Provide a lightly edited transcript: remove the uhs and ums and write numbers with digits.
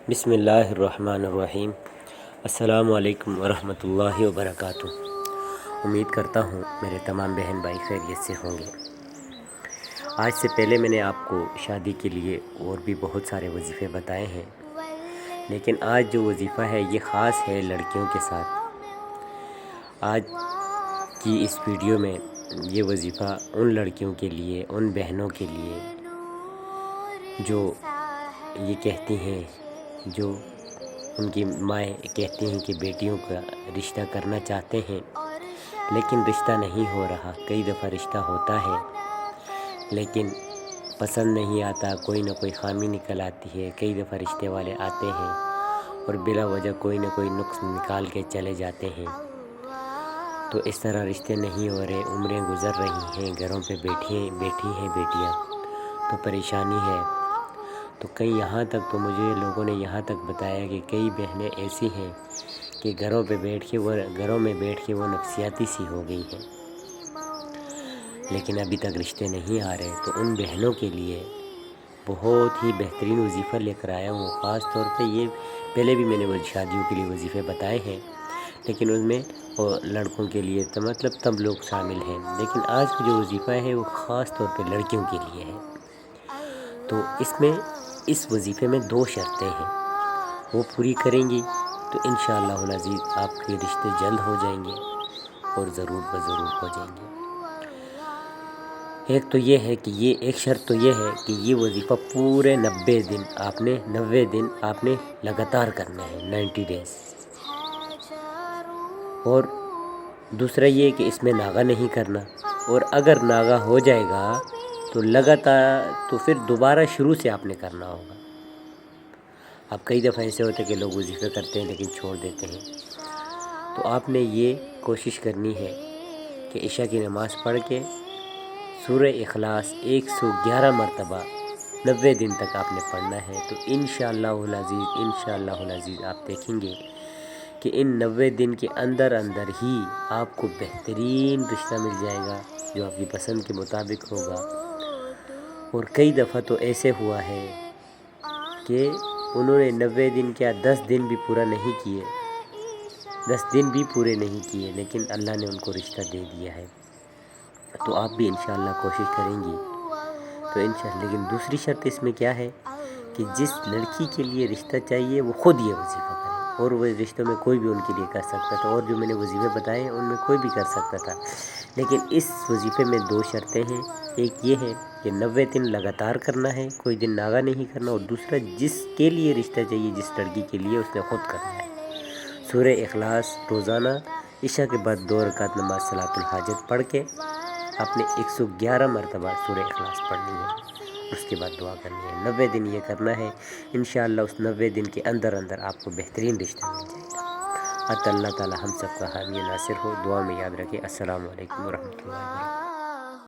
بسم اللہ الرحمن الرحیم۔ السلام علیکم ورحمۃ اللہ وبرکاتہ۔ امید کرتا ہوں میرے تمام بہن بھائی خیریت سے ہوں گے۔ آج سے پہلے میں نے آپ کو شادی کے لیے اور بھی بہت سارے وظیفے بتائے ہیں، لیکن آج جو وظیفہ ہے یہ خاص ہے لڑکیوں کے ساتھ۔ آج کی اس ویڈیو میں یہ وظیفہ ان لڑکیوں کے لیے، ان بہنوں کے لیے جو یہ کہتی ہیں، جو ان کی مائیں کہتی ہیں کہ بیٹیوں کا رشتہ کرنا چاہتے ہیں لیکن رشتہ نہیں ہو رہا۔ کئی دفعہ رشتہ ہوتا ہے لیکن پسند نہیں آتا، کوئی نہ کوئی خامی نکل آتی ہے۔ کئی دفعہ رشتے والے آتے ہیں اور بلا وجہ کوئی نہ کوئی نقص نکال کے چلے جاتے ہیں، تو اس طرح رشتے نہیں ہو رہے، عمریں گزر رہی ہیں، گھروں پہ بیٹھی ہیں بیٹیاں، تو پریشانی ہے۔ تو کئی یہاں تک، تو مجھے لوگوں نے یہاں تک بتایا کہ کئی بہنیں ایسی ہیں کہ گھروں میں بیٹھ کے وہ نفسیاتی سی ہو گئی ہیں، لیکن ابھی تک رشتے نہیں آ رہے۔ تو ان بہنوں کے لیے بہت ہی بہترین وظیفہ لے کر آیا ہوں۔ خاص طور پہ یہ پہلے بھی میں نے شادیوں کے لیے وظیفے بتائے ہیں، لیکن ان میں لڑکوں کے لیے تو مطلب تب لوگ شامل ہیں، لیکن آج کا جو وظیفہ ہے وہ خاص طور پہ لڑکیوں کے لیے ہے۔ تو اس وظیفے میں 2 شرطیں ہیں، وہ پوری کریں گی تو انشاءاللہ العزیز آپ کے رشتے جلد ہو جائیں گے اور ضرور بضرور ہو جائیں گے۔ ایک شرط تو یہ ہے کہ یہ وظیفہ پورے 90 دن آپ نے لگاتار کرنا ہے، 90 ڈیز۔ اور دوسرا یہ کہ اس میں ناغہ نہیں کرنا، اور اگر ناغہ ہو جائے گا تو پھر دوبارہ شروع سے آپ نے کرنا ہوگا۔ اب کئی دفعہ ایسے ہوتے کہ لوگ وظیفے کرتے ہیں لیکن چھوڑ دیتے ہیں، تو آپ نے یہ کوشش کرنی ہے کہ عشاء کی نماز پڑھ کے سورہ اخلاص 111 مرتبہ 90 دن تک آپ نے پڑھنا ہے۔ تو انشاءاللہ العزیز آپ دیکھیں گے کہ ان 90 دن کے اندر ہی آپ کو بہترین رشتہ مل جائے گا جو آپ کی پسند کے مطابق ہوگا۔ اور کئی دفعہ تو ایسے ہوا ہے کہ انہوں نے 90 دن کیا 10 دن بھی پورے نہیں کیے لیکن اللہ نے ان کو رشتہ دے دیا ہے۔ تو آپ بھی انشاءاللہ کوشش کریں گی تو لیکن دوسری شرط اس میں کیا ہے کہ جس لڑکی کے لیے رشتہ چاہیے وہ خود یہ وظیفہ کرے، اور وہ رشتوں میں کوئی بھی ان کے لیے کر سکتا تھا، اور جو میں نے وظیفے بتائے ہیں ان میں کوئی بھی کر سکتا تھا، لیکن اس وظیفے میں 2 شرطیں ہیں۔ ایک یہ ہے کہ 90 دن لگاتار کرنا ہے، کوئی دن ناغہ نہیں کرنا، اور دوسرا جس کے لیے رشتہ چاہیے، جس لڑکی کے لیے، اس نے خود کرنا ہے۔ سورہ اخلاص روزانہ عشاء کے بعد 2 رکعت نماز صلاۃ الحاجت پڑھ کے آپ نے 111 مرتبہ سورہ اخلاص پڑھنی ہے، اس کے بعد دعا کرنی ہے۔ 90 دن یہ کرنا ہے، انشاءاللہ اس 90 دن کے اندر آپ کو بہترین رشتہ مل جائے گا۔ اللہ تعالی ہم سب کا حامی ناصر ہو۔ دعا میں یاد رکھیں۔ السلام علیکم ورحمۃ اللہ وبرکاتہ۔